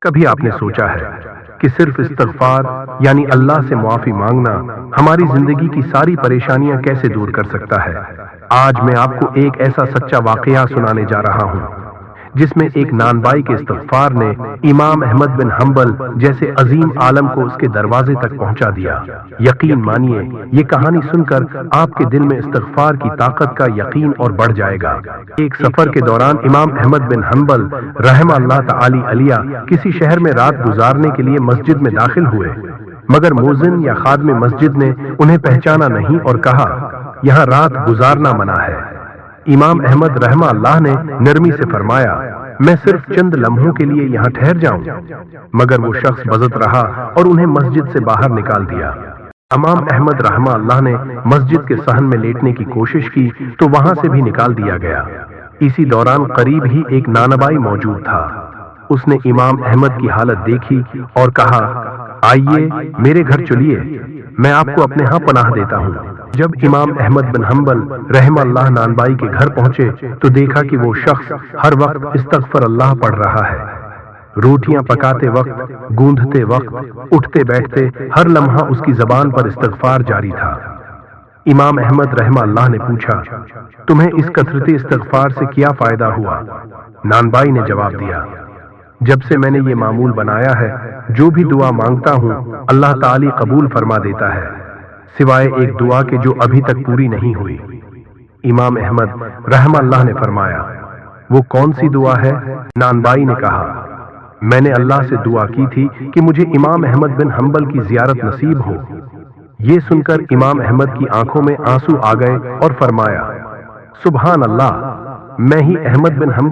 کبھی آپ نے سوچا ہے کہ صرف استغفار یعنی اللہ سے معافی مانگنا ہماری زندگی کی ساری پریشانیاں کیسے دور کر سکتا ہے؟ آج میں آپ کو ایک ایسا سچا واقعہ سنانے جا رہا ہوں جس میں ایک نانبائی کے استغفار نے امام احمد بن حنبل جیسے عظیم عالم کو اس کے دروازے تک پہنچا دیا۔ یقین مانیے یہ کہانی سن کر آپ کے دل میں استغفار کی طاقت کا یقین اور بڑھ جائے گا۔ ایک سفر کے دوران امام احمد بن حنبل رحمہ اللہ تعالی علیہ کسی شہر میں رات گزارنے کے لیے مسجد میں داخل ہوئے، مگر مؤذن یا خادم مسجد نے انہیں پہچانا نہیں اور کہا، یہاں رات گزارنا منع ہے۔ امام احمد رحمہ اللہ نے نرمی سے فرمایا، میں صرف چند لمحوں کے لیے یہاں ٹھہر جاؤں، مگر وہ شخص بزت رہا اور انہیں مسجد سے باہر نکال دیا۔ امام احمد رحمہ اللہ نے مسجد کے صحن میں لیٹنے کی کوشش کی تو وہاں سے بھی نکال دیا گیا۔ اسی دوران قریب ہی ایک نانبائی موجود تھا۔ اس نے امام احمد کی حالت دیکھی اور کہا، آئیے میرے گھر چلیے، میں آپ کو اپنے ہاں پناہ دیتا ہوں۔ جب امام احمد بن حنبل رحمہ اللہ نانبائی کے گھر پہنچے تو دیکھا کہ وہ شخص ہر وقت استغفر اللہ پڑھ رہا ہے۔ روٹیاں پکاتے وقت، گوندھتے وقت، اٹھتے بیٹھتے ہر لمحہ اس کی زبان پر استغفار جاری تھا۔ امام احمد رحمہ اللہ نے پوچھا، تمہیں اس کثرت استغفار سے کیا فائدہ ہوا؟ نانبائی نے جواب دیا، جب سے میں نے یہ معمول بنایا ہے، جو بھی دعا مانگتا ہوں اللہ تعالی قبول فرما دیتا ہے، سوائے ایک دعا کے جو ابھی تک پوری نہیں ہوئی۔ امام احمد رحمہ اللہ نے فرمایا، وہ کون سی دعا ہے؟ نانبائی نے کہا، میں نے اللہ سے دعا کی تھی کہ مجھے امام احمد بن حنبل کی زیارت نصیب ہو۔ یہ سن کر امام احمد کی آنکھوں میں آنسو آ گئے اور فرمایا، سبحان اللہ، میں ہی احمد بن حنبل